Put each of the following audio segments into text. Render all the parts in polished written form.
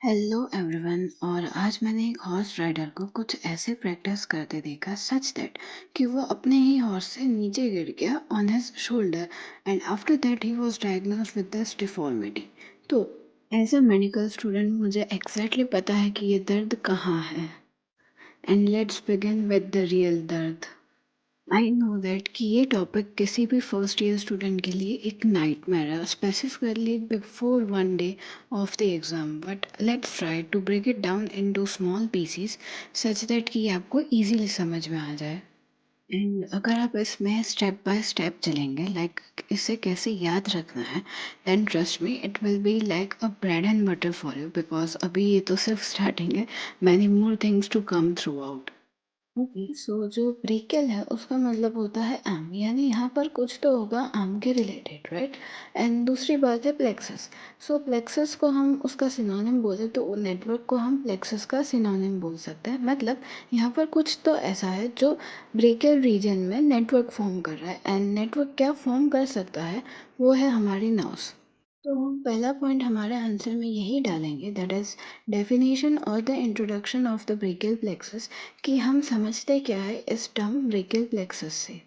Hello everyone. और आज मैंने एक हॉर्स राइडर को कुछ ऐसे प्रैक्टिस करते देखा सच दैट कि वो अपने ही हॉर्स से नीचे गिर गया on his shoulder and after that he was diagnosed with this deformity. तो एज अ मेडिकल स्टूडेंट मुझे एग्जैक्टली पता है कि ये दर्द कहाँ है। And let's begin with the real दर्द। आई नो दैट कि ये टॉपिक किसी भी फर्स्ट ईयर स्टूडेंट के लिए एक नाइटमेयर है, specifically before one day of the exam. But let's try to break it down into small pieces such that कि आपको इजीली समझ में आ जाए। एंड अगर आप इसमें स्टेप बाय स्टेप चलेंगे लाइक इसे कैसे याद रखना है, then trust me it will be like a bread and butter for you, because अभी ये तो सिर्फ स्टार्टिंग है। Many more things to come throughout. Okay, so जो ब्रेकियल है उसका मतलब होता है आर्म, यानी यहाँ पर कुछ तो होगा आर्म के रिलेटेड, राइट। एंड दूसरी बात है प्लेक्सस। सो प्लेक्सस को हम उसका सिनोनिम बोले तो नेटवर्क को हम प्लेक्सस का सिनोनिम बोल सकते हैं। मतलब यहाँ पर कुछ तो ऐसा है जो ब्रेकियल रीजन में नेटवर्क फॉर्म कर रहा है। एंड नेटवर्क क्या फॉर्म कर सकता है, वो है हमारी नर्व्स। तो हम पहला पॉइंट हमारे आंसर में यही डालेंगे, दैट इज डेफिनेशन और the introduction of the brachial plexus, कि हम समझते क्या है इस टर्म ब्रेकियल प्लेक्सस से।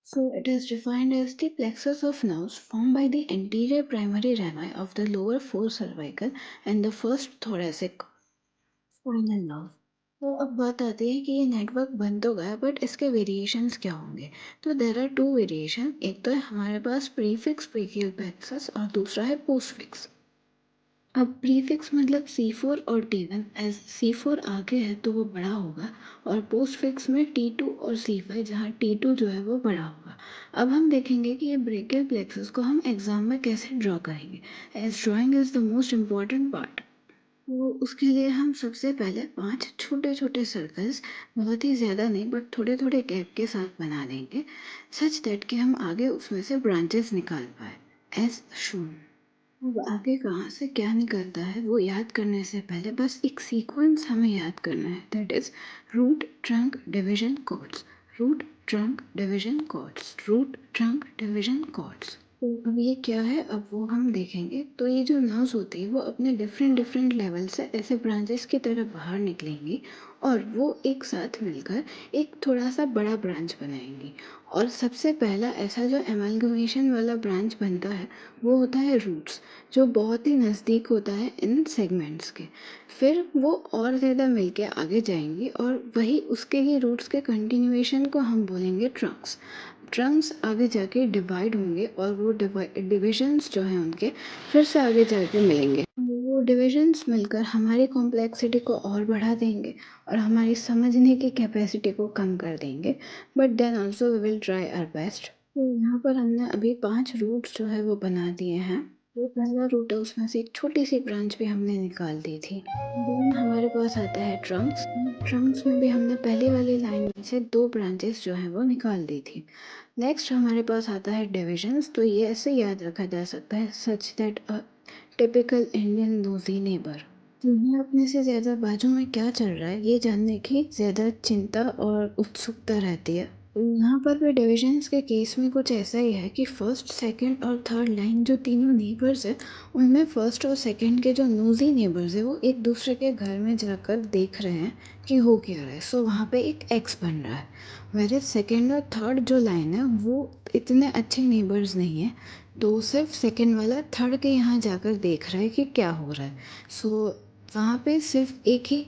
So it is defined as the plexus of nerves formed by the anterior primary rami of the lower four cervical and the first thoracic spinal nerve. तो अब बात आती है कि ये नेटवर्क बन तो गया, बट इसके वेरिएशंस क्या होंगे। तो देर आर टू वेरिएशन। एक तो है हमारे पास प्रीफिक्स ब्रेकियल प्लेक्सस और दूसरा है पोस्टफिक्स। अब प्रीफिक्स मतलब C4 और T1, एज C4 आगे है तो वो बड़ा होगा, और पोस्ट फिक्स में T2 और C5 जहाँ T2 जो है वो बड़ा होगा। अब हम देखेंगे कि ये ब्रेकियल प्लेक्सस को हम एग्जाम में कैसे ड्रॉ करेंगे, as drawing is the most important part. तो उसके लिए हम सबसे पहले 5 छोटे छोटे सर्कल्स, बहुत ही ज़्यादा नहीं बट थोड़े थोड़े गैप के साथ बना देंगे, सच दैट कि हम आगे उसमें से ब्रांचेस निकाल पाए, एज शून। अब आगे कहाँ से क्या निकलता है वो याद करने से पहले बस एक सीक्वेंस हमें याद करना है, that is root trunk division cords, root trunk division cords, root trunk division cords. तो अब ये क्या है, अब वो हम देखेंगे। तो ये जो नर्व्स होती है वो अपने डिफरेंट डिफरेंट लेवल से ऐसे ब्रांचेस की तरह बाहर निकलेंगी, और वो एक साथ मिलकर एक थोड़ा सा बड़ा ब्रांच बनाएंगी। और सबसे पहला ऐसा जो एमलगमेशन वाला ब्रांच बनता है वो होता है रूट्स, जो बहुत ही नज़दीक होता है इन सेगमेंट्स के। फिर वो और ज़्यादा मिलके आगे जाएंगी, और वही उसके ही रूट्स के कंटिन्यूएशन को हम बोलेंगे ट्रंक्स। ट्रंक्स आगे जाके डिवाइड होंगे, और वो डिविजन्स जो हैं उनके फिर से आगे जाके मिलेंगे। वो डिविजन्स मिलकर हमारी कॉम्प्लेक्सिटी को और बढ़ा देंगे और हमारी समझने की कैपेसिटी को कम कर देंगे, but then also we will try our best. तो यहाँ पर हमने अभी 5 रूट्स जो है वो बना दिए हैं। जो पहला रूट है उसमें से एक छोटी सी ब्रांच भी हमने निकाल दी थी। देन हमारे पास आता है ट्रंक्स। ट्रंक्स में भी हमने पहले वाली लाइन में से 2 ब्रांचेस जो हैं वो निकाल दी थी। नेक्स्ट हमारे पास आता है डिविजन्स। तो ये ऐसे याद रखा जा सकता है, such that a typical Indian nosy neighbour, तुम्हें अपने से ज़्यादा बाजू में क्या चल रहा है ये जानने की ज़्यादा चिंता और उत्सुकता रहती है। यहाँ पर भी डिविजन्स के केस में कुछ ऐसा ही है कि फर्स्ट सेकंड और थर्ड लाइन जो तीनों नेबर्स है, उनमें फर्स्ट और सेकंड के जो नोज़ी नेबर्स है वो एक दूसरे के घर में जाकर देख रहे हैं कि हो क्या रहा है। सो वहाँ पे एक एक्स बन रहा है। वेरे सेकंड और थर्ड जो लाइन है वो इतने अच्छे नेबर्स नहीं है, तो सिर्फ सेकंड वाला थर्ड के यहाँ जाकर देख रहा है कि क्या हो रहा है। सो वहाँ पे सिर्फ एक ही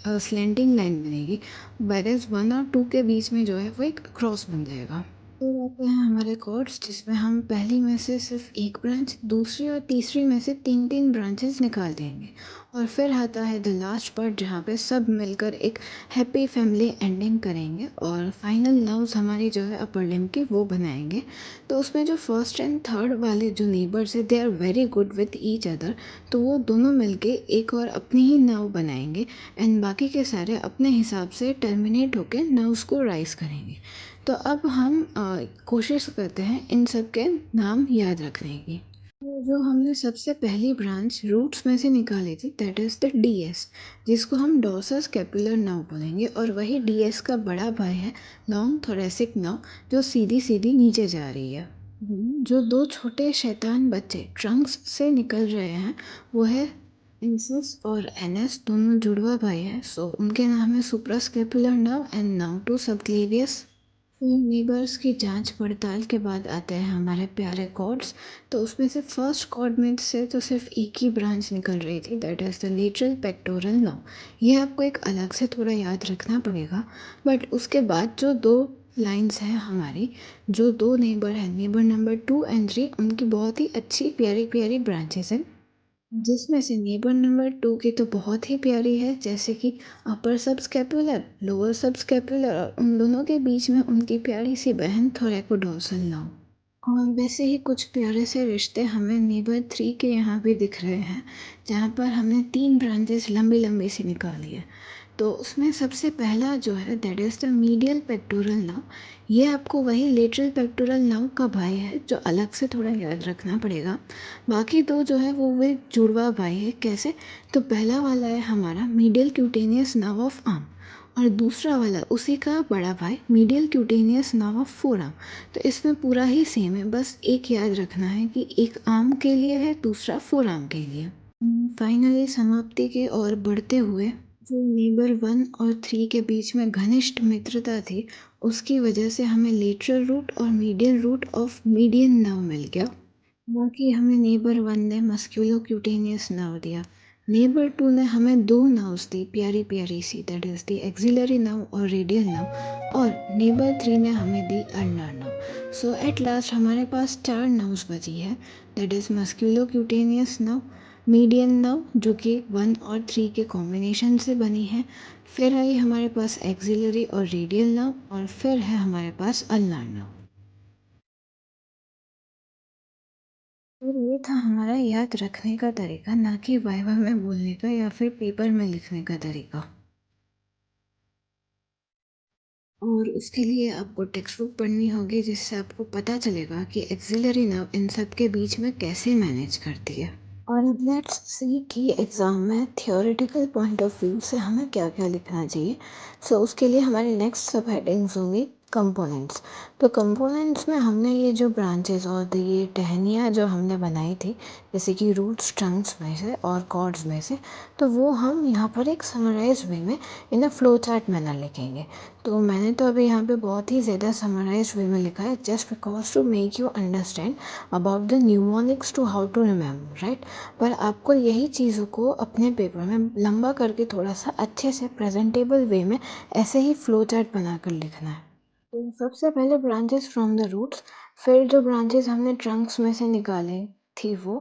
स्लैंटिंग लाइन बनेगी, वेरेज 1 और 2 के बीच में जो है वो एक क्रॉस बन जाएगा। तो रहते हैं हमारे कोड्स, जिसमें हम पहली में से सिर्फ एक ब्रांच, दूसरी और तीसरी में से 3-3 ब्रांचेस निकाल देंगे, और फिर आता है द लास्ट पार्ट जहाँ पे सब मिलकर एक हैप्पी फैमिली एंडिंग करेंगे, और फाइनल नर्व्स हमारी जो है अपर लिम्ब की वो बनाएंगे। तो उसमें जो फर्स्ट एंड थर्ड वाले जो नेबर्स है they are very good with each other, तो वो दोनों मिलके एक और अपनी ही नर्व बनाएंगे, एंड बाकी के सारे अपने हिसाब से टर्मिनेट होकर नर्व्स को राइज करेंगे। तो अब हम कोशिश करते हैं इन सब के नाम याद रखने की। तो जो हमने सबसे पहली ब्रांच रूट्स में से निकाली थी दैट इज़ द डीएस, जिसको हम डॉर्सस कैपुलर नर्व बोलेंगे, और वही डीएस का बड़ा भाई है लॉन्ग थोरेसिक नर्व, जो सीधी सीधी नीचे जा रही है। जो 2 छोटे शैतान बच्चे ट्रंक्स से निकल रहे हैं वो है इंसस और एनएस दोनों जुड़वा भाई हैं, सो उनके नाम है suprascapular nerve and nerve to subclavius. फिर नीबर्स की जांच पड़ताल के बाद आते हैं हमारे प्यारे कॉर्ड्स। तो उसमें से फर्स्ट कॉर्ड में से तो सिर्फ एक ही ब्रांच निकल रही थी, that is the lateral pectoral nerve. ये आपको एक अलग से थोड़ा याद रखना पड़ेगा। बट उसके बाद जो दो लाइंस हैं हमारी, जो दो नेबर हैं, नेबर नंबर 2 एंड 3, उनकी बहुत ही अच्छी प्यारी प्यारी ब्रांचेस हैं, जिसमें से नेबर नंबर 2 की तो बहुत ही प्यारी है, जैसे कि अपर सबस्कैपुलर, लोअर सबस्कैपुलर, और उन दोनों के बीच में उनकी प्यारी सी बहन थोरैकोडोर्सल नर्व। और वैसे ही कुछ प्यारे से रिश्ते हमें नेबर 3 के यहाँ भी दिख रहे हैं, जहाँ पर हमने 3 ब्रांचेस लंबी लंबी सी निकाली है। तो उसमें सबसे पहला जो है that is the medial pectoral nerve. ये आपको वही लेटरल पेक्टोरल नर्व का भाई है, जो अलग से थोड़ा याद रखना पड़ेगा। बाकी दो जो है वो वे जुड़वा भाई है। कैसे? तो पहला वाला है हमारा medial cutaneous nerve of arm, और दूसरा वाला उसी का बड़ा भाई medial cutaneous nerve of four arm. तो इसमें पूरा ही सेम है, बस एक याद रखना है कि एक आर्म के लिए है, दूसरा फोर आर्म के लिए। फाइनली समाप्ति की ओर बढ़ते हुए, जो नेबर 1 और 3 के बीच में घनिष्ठ मित्रता थी, उसकी वजह से हमें लेटरल रूट और medial root of median nerve मिल गया। बाकी हमें नेबर 1 ने मस्क्यूलो क्यूटेनियस नर्व दिया, नेबर 2 ने हमें दो नर्व्स दी प्यारी प्यारी सी, that is the axillary nerve और रेडियल नर्व, और नेबर 3 ने हमें दी ulnar nerve. So at last हमारे पास चार नर्व्स बची है, that is musculocutaneous nerve, median nerve जो कि 1 और 3 के कॉम्बिनेशन से बनी है, फिर आई हमारे पास एक्सिलरी और रेडियल नर्व, और फिर है हमारे पास अल्नर नर्व। और ये था हमारा याद रखने का तरीका, ना कि वाइवा में बोलने का या फिर पेपर में लिखने का तरीका। और उसके लिए आपको टेक्स्ट बुक पढ़नी होगी, जिससे आपको पता चलेगा कि एक्सिलरी नर्व इन सब के बीच में कैसे मैनेज करती है। और अब लेट्स सी कि एग्ज़ाम में थियोरेटिकल पॉइंट ऑफ व्यू से हमें क्या क्या लिखना चाहिए। सो उसके लिए हमारी नेक्स्ट सब हेडिंग्स होंगी कंपोनेंट्स। तो कंपोनेंट्स में हमने ये जो ब्रांचेस और ये टहनियाँ जो हमने बनाई थी, जैसे कि रूट्स ट्रंक्स में से और कॉर्ड्स में से, तो वो हम यहाँ पर एक समराइज वे में इन अ फ्लो चार्ट मैनर लिखेंगे। तो मैंने तो अभी यहाँ पे बहुत ही ज़्यादा समराइज वे में लिखा है, just because to make you understand about the mnemonics to how to remember, right. पर आपको यही चीज़ों को अपने पेपर में लंबा करके थोड़ा सा अच्छे से प्रेजेंटेबल वे में ऐसे ही फ्लो चार्ट बनाकर लिखना है। तो सबसे पहले ब्रांचेस फ्रॉम द रूट्स, फिर जो ब्रांचेस हमने ट्रंक्स में से निकाले थी वो,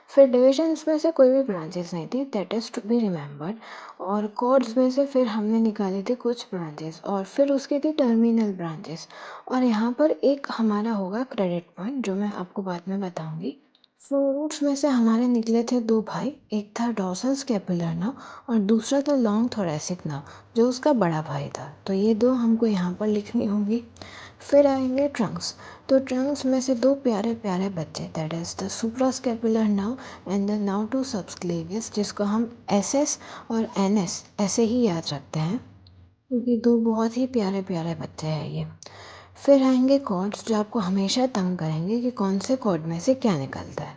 फिर डिविजन्स में से कोई भी ब्रांचेस नहीं थी, that is to be remembered. और कॉर्ड्स में से फिर हमने निकाले थे कुछ ब्रांचेस, और फिर उसकी थी टर्मिनल ब्रांचेस। और यहाँ पर एक हमारा होगा क्रेडिट पॉइंट, जो मैं आपको बाद में बताऊँगी। सो रूट्स में से हमारे निकले थे दो भाई, एक था डॉर्सल स्कैपुलर नर्व और दूसरा था लॉन्ग थोरैसिक नर्व, जो उसका बड़ा भाई था। तो ये दो हमको यहाँ पर लिखनी होगी। फिर आएंगे ट्रंक्स। तो ट्रंक्स में से दो प्यारे प्यारे बच्चे, that is the suprascapular nerve and the nerve to subclavius, जिसको हम एस एस और एन एस ऐसे ही याद रखते हैं, क्योंकि दो बहुत ही प्यारे प्यारे बच्चे हैं ये। फिर आएंगे कॉर्ड्स, जो आपको हमेशा तंग करेंगे कि कौन से कॉर्ड में से क्या निकलता है।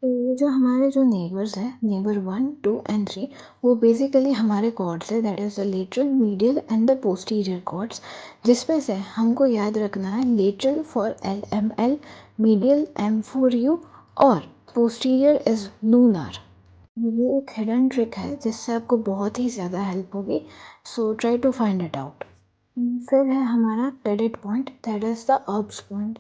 तो ये जो हमारे जो नेबर्स हैं, नेबर 1 2 एंड 3, वो बेसिकली हमारे कॉर्ड्स है, that is the lateral medial and the posterior cords, जिसमें से हमको याद रखना है lateral for LML, medial M4U, और पोस्टीरियर इज लूनार। ये एक हिडन ट्रिक है जिससे आपको बहुत ही ज़्यादा हेल्प होगी, so try to find it out. फिर है हमारा credit point, that is the Erb's point.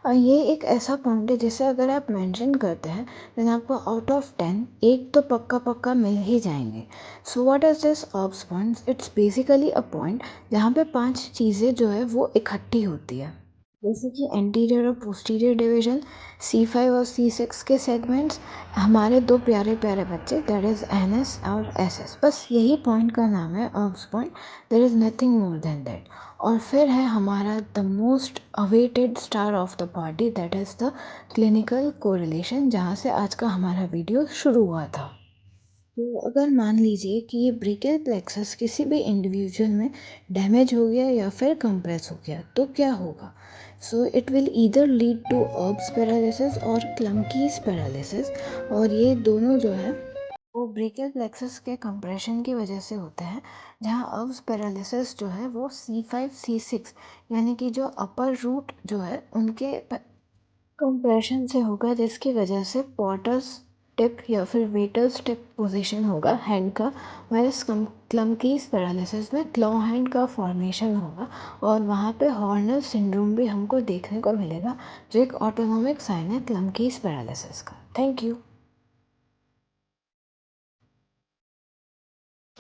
ये एक ऐसा पॉइंट है जिसे अगर आप मेंशन करते हैं, देन आपको आउट ऑफ 10 एक तो पक्का पक्का मिल ही जाएंगे। So what is this Erb's point? It's basically a point जहाँ पे पांच चीज़ें जो है वो इकट्ठी होती है, जैसे कि एंटीरियर और पोस्टीरियर डिवीजन, C5 और C6 के सेगमेंट्स, हमारे दो प्यारे प्यारे बच्चे, दैट इज़ NS और SS। बस यही पॉइंट का नाम है Erb's point, there is nothing more than that. और फिर है हमारा the most awaited star of the party, that is the clinical correlation, जहाँ से आज का हमारा वीडियो शुरू हुआ था। तो अगर मान लीजिए कि ये ब्रेकियल प्लेक्सस किसी भी इंडिविजुअल में डैमेज हो गया या फिर कंप्रेस हो गया, तो क्या होगा? So it will either lead to Erb's paralysis और क्लंकीज पैरालिसिस, और ये दोनों जो है वो वो ब्रेकियल प्लेक्सस के कंप्रेशन की वजह से होता है, जहाँ अब्स पैरालिसिस जो है वो C5 C6 यानी कि जो अपर रूट जो है उनके कंप्रेशन से होगा, जिसकी वजह से पॉटर्स टिप या फिर वेटर्स टिप पोजीशन होगा हैंड का। वैस क्लमकीज पैरालिसिस में क्लॉ हैंड का फॉर्मेशन होगा और वहाँ पे हॉर्नर सिंड्रोम भी हमको देखने को मिलेगा, जो एक ऑटोनोमिक साइन है क्लमकीज पैरालिसिस का। Thank you.